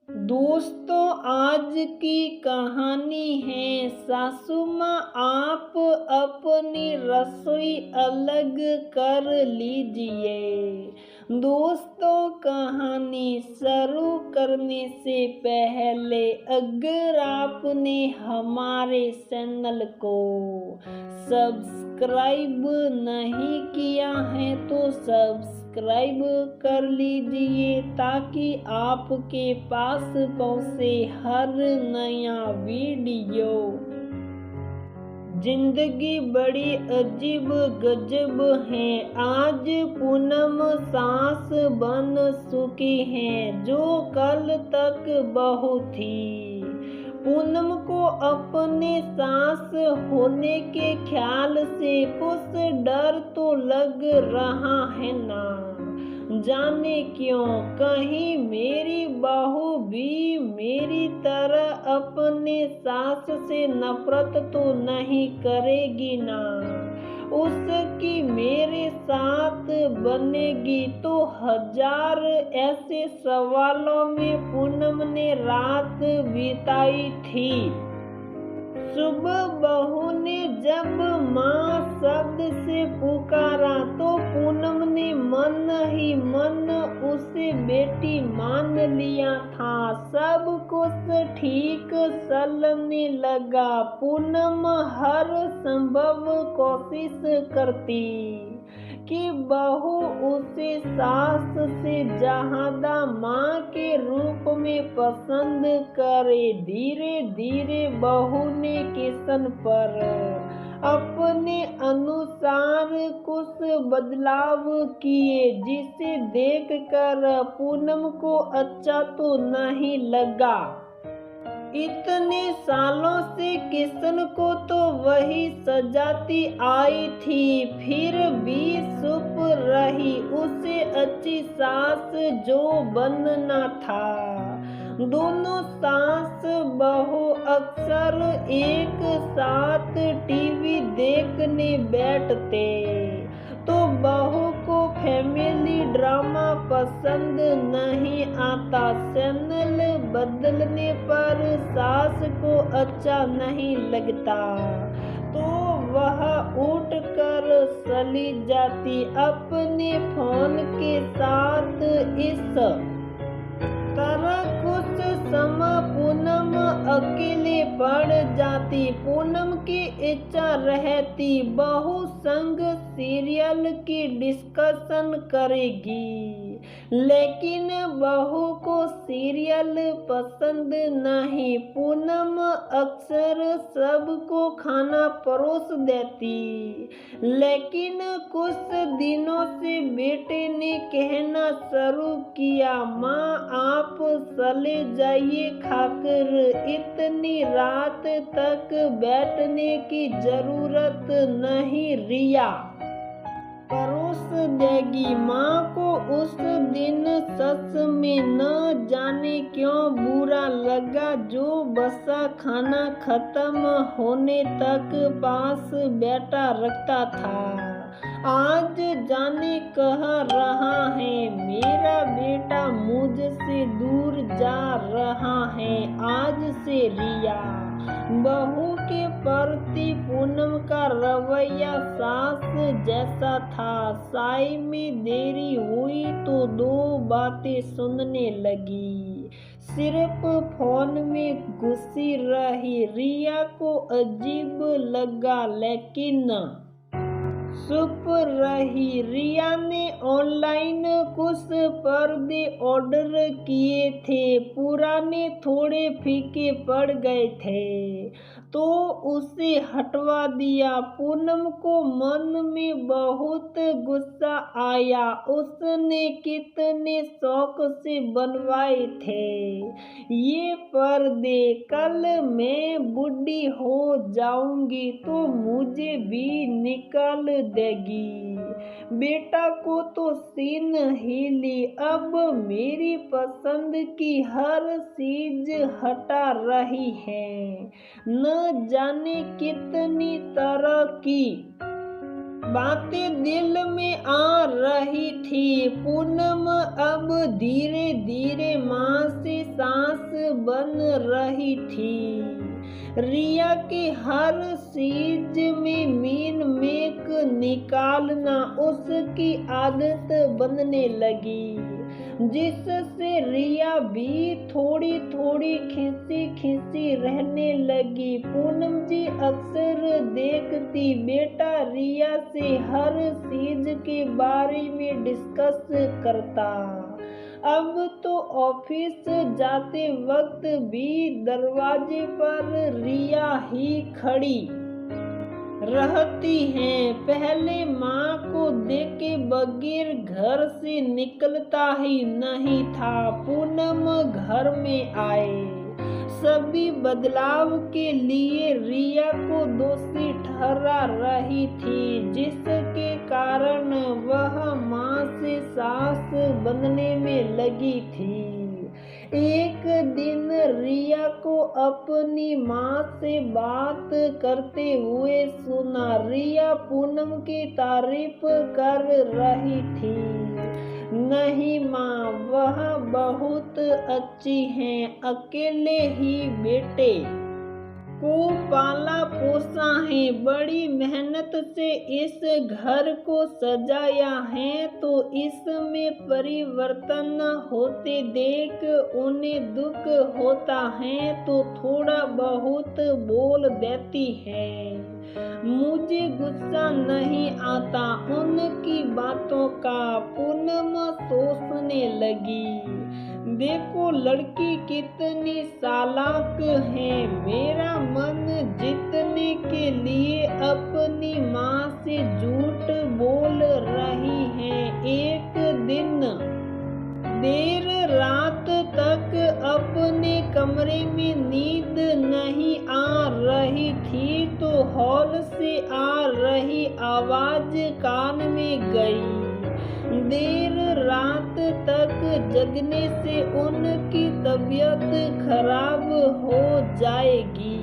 दोस्तों, आज की कहानी है सासू माँ आप अपनी रसोई अलग कर लीजिए। दोस्तों, कहानी शुरू करने से पहले अगर आपने हमारे चैनल को सब्सक्राइब नहीं किया है तो सब्सक्राइब कर लीजिए ताकि आपके पास पहुंचे हर नया वीडियो। जिंदगी बड़ी अजीब गजब है। आज पूनम सास बन चुकी है जो कल तक बहू थी। पूनम को अपने सास होने के ख्याल से कुछ डर तो लग रहा है ना, जाने क्यों कहीं मेरी बहू भी मेरी तरह अपने सास से नफरत तो नहीं करेगी ना। उसकी मेरे साथ बनेगी तो हजार ऐसे सवालों में पूनम ने रात बिताई थी। सुबह बहू ने जब माँ शब्द से पुकारा तो पूनम ने मन ही मन उसे बेटी मान लिया था। सब कुछ ठीक चलने लगा। पूनम हर संभव कोशिश करती कि बहू उसे सास से ज्यादा माँ के रूप में पसंद करे। धीरे धीरे बहू ने किशन पर अपने अनुसार कुछ बदलाव किए जिसे देखकर पूनम को अच्छा तो नहीं लगा। इतने सालों से किशन को तो वही सजाती आई थी, फिर भी चुप रही। उसे अच्छी सास जो बनना था। दोनों सास बहू अक्सर एक साथ टीवी देखने बैठते तो बहू को फैमिली ड्रामा पसंद नहीं आता। चैनल बदलने पर सास को अच्छा नहीं लगता तो वह उठकर चली जाती अपने फोन के साथ। इस तरह कुछ समय पूनम अकेले पड़ जाती। पूनम की इच्छा रहती बहू संग सीरियल की डिस्कशन करेगी, लेकिन बहू को सीरियल पसंद नहीं। पूनम अक्सर सबको खाना परोस देती, लेकिन कुछ दिनों से बेटे ने कहना शुरू किया, माँ आप चले जाइए खाकर, इतनी रात तक बैठने की जरूरत नहीं। रिया परोस देगी। माँ को उस दिन सच में न जाने क्यों बुरा लगा जो बसा खाना खत्म होने तक पास बैठा रखता था। आज जाने कह रहा है मेरा बेटा मुझसे दूर जा रहा है। आज से रिया बहू के प्रति पूनम का रवैया सास जैसा था। चाय में देरी हुई तो दो बातें सुनने लगी, सिर्फ फोन में घुसी रही। रिया को अजीब लगा लेकिन चुप रही। रिया ने ऑनलाइन कुछ पर्दे ऑर्डर किए थे, पुराने थोड़े फीके पड़ गए थे तो उसे हटवा दिया। पूनम को मन में बहुत गुस्सा आया। उसने कितने शौक से बनवाए थे ये पर्दे। कल मैं बूढ़ी हो जाऊंगी तो मुझे भी निकाल देगी। बेटा को तो सीन ही ली, अब मेरी पसंद की हर चीज हटा रही है। न जाने कितनी तरह की बातें दिल में आ रही थी। पूनम अब धीरे धीरे माँ से सांस बन रही थी। रिया के हर चीज में मीन मेक निकालना उसकी आदत बनने लगी, जिससे रिया भी थोड़ी थोड़ी खिसी खिसी रहने लगी। पूनम जी अक्सर देखती बेटा रिया से हर चीज के बारे में डिस्कस करता। अब तो ऑफिस जाते वक्त भी दरवाजे पर रिया ही खड़ी रहती हैं। पहले माँ को देखे बगैर घर से निकलता ही नहीं था। पूनम घर में आए सभी बदलाव के लिए रिया को दोषी ठहरा रही थी, जिसके कारण वह माँ से सास बनने में लगी थी। एक दिन रिया को अपनी माँ से बात करते हुए सुना। रिया पूनम की तारीफ कर रही थी। नहीं माँ, वह बहुत अच्छी हैं, अकेले ही बेटे को पाला पोसा है, बड़ी मेहनत से इस घर को सजाया है, तो इसमें परिवर्तन होते देख उन्हें दुख होता है तो थोड़ा बहुत बोल देती है। मुझे गुस्सा नहीं आता उनकी बातों का। पूनम सोचने लगी, देखो लड़की कितनी चालाक है, मेरा मन जीतने के लिए अपनी माँ से झूठ बोल रही है। एक दिन देर रात तक अपने कमरे में नींद नहीं आ रही थी तो हॉल से आ रही आवाज कान में गई। देर रात तक जगने से उनकी तबीयत खराब हो जाएगी,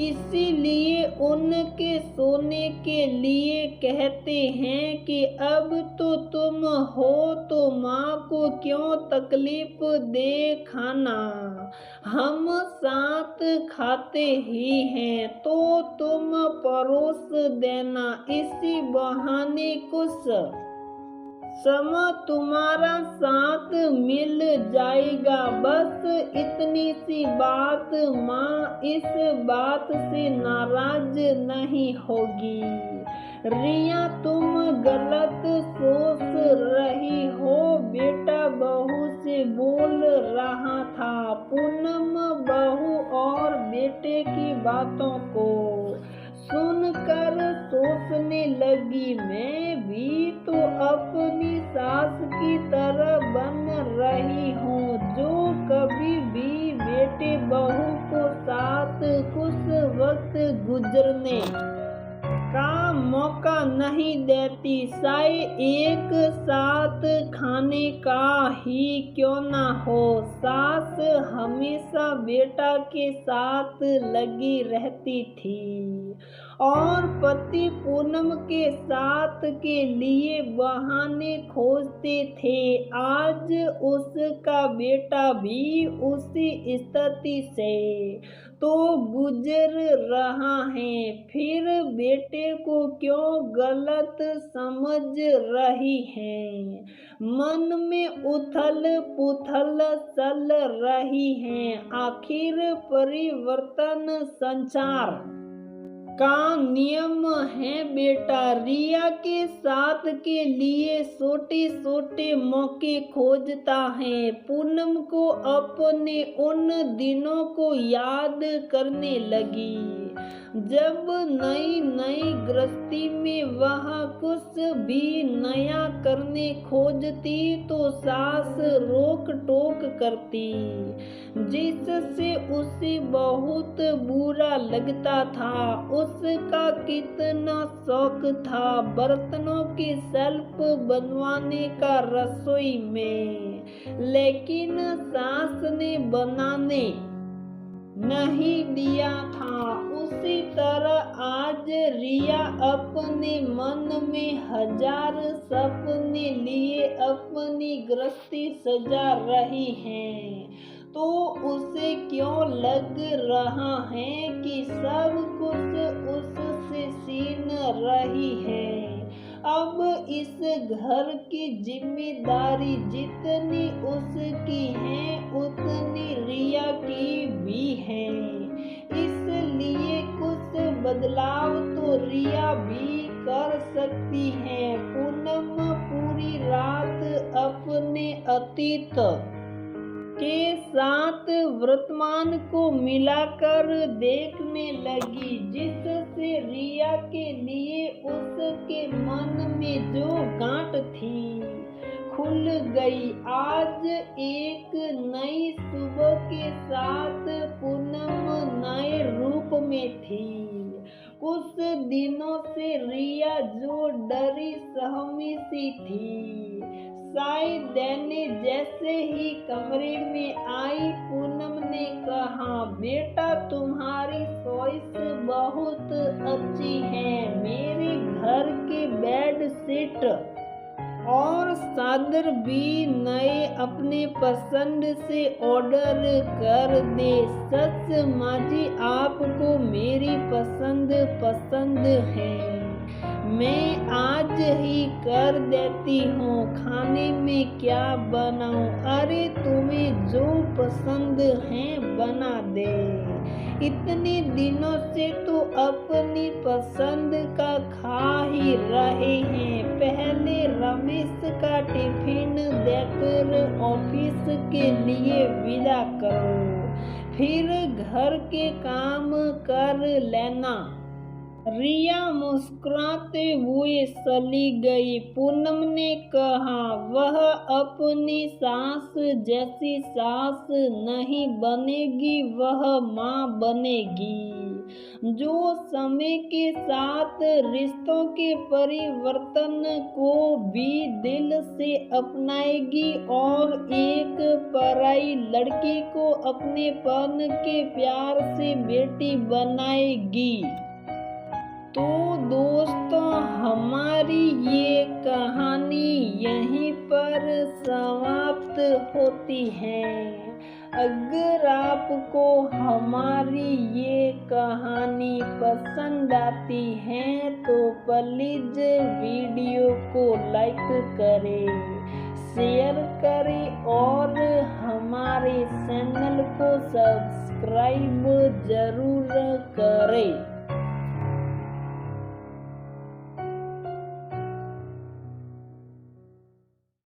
इसीलिए उनके सोने के लिए कहते हैं कि अब तो तुम हो तो माँ को क्यों तकलीफ दे खाना, हम साथ खाते ही हैं तो तुम परोस देना, इसी बहाने कुछ समय तुम्हारा साथ मिल जाएगा। बस इतनी सी बात, माँ इस बात से नाराज नहीं होगी। रिया तुम गलत सोच रही हो, बेटा बहू से बोल रहा था। पूनम बहू और बेटे की बातों को सुनकर सोचने लगी, मैं भी तो अपनी सास की तरह बन रही हूँ, जो कभी भी बेटे बहू को साथ कुछ वक्त गुजरने का मौका नहीं देती, चाहे एक साथ खाने का ही क्यों ना हो। सास हमेशा बेटा के साथ लगी रहती थी और पति पूनम के साथ के लिए बहाने खोजते थे। आज उसका बेटा भी उसी स्थिति से तो गुजर रहा है, फिर बेटे को क्यों गलत समझ रही है। मन में उथल पुथल चल रही है। आखिर परिवर्तन संसार का नियम है बेटा। रिया के साथ के लिए छोटे छोटे मौके खोजता है। पूनम को अपने उन दिनों को याद करने लगी जब नई नई गृहस्थी में वह कुछ भी नया करने खोजती तो सास रोक टोक करती, जिससे उसे बहुत बुरा लगता था। उसका कितना शौक था बर्तनों की शेल्फ बनवाने का रसोई में, लेकिन सास ने बनाने नहीं दिया था। उसी तरह आज रिया अपने मन में हजार सपने लिए अपनी गृहस्थी सजा रही है, तो उसे लग रहा है कि सब कुछ उससे छीन रही है। अब इस घर की जिम्मेदारी जितनी उसकी है उतनी रिया की भी है। इसलिए कुछ बदलाव तो रिया भी कर सकती है। पूनम पूरी रात अपने अतीत के साथ वर्तमान को मिलाकर देखने लगी, जिससे रिया के लिए उसके मन में जो गांठ थी खुल गई। आज एक नई सुबह के साथ पूनम नए रूप में थी। कुछ दिनों से रिया जो डरी सहमी सी थी। साई देने जैसे ही कमरे में आई, पूनम ने कहा, बेटा तुम्हारी चॉइस बहुत अच्छी है। मेरे घर के बेड शीट और चादर भी नए अपने पसंद से ऑर्डर कर दे। सच माजी आपको मेरी पसंद है। मैं आज ही कर देती हूँ। खाने में क्या बनाऊँ? अरे तुम्हें जो पसंद है बना दे। इतने दिनों से तो अपनी पसंद का खा ही रहे हैं। पहले रमेश का टिफिन देकर ऑफिस के लिए विदा करो, फिर घर के काम कर लेना। रिया मुस्कुराते हुए चली गई। पूनम ने कहा, वह अपनी सास जैसी सास नहीं बनेगी, वह माँ बनेगी जो समय के साथ रिश्तों के परिवर्तन को भी दिल से अपनाएगी और एक पराई लड़की को अपनेपन के प्यार से बेटी बनाएगी। तो दोस्तों, हमारी ये कहानी यहीं पर समाप्त होती है। अगर आपको हमारी ये कहानी पसंद आती है तो प्लीज वीडियो को लाइक करें, शेयर करें और हमारे चैनल को सब्सक्राइब जरूर करें।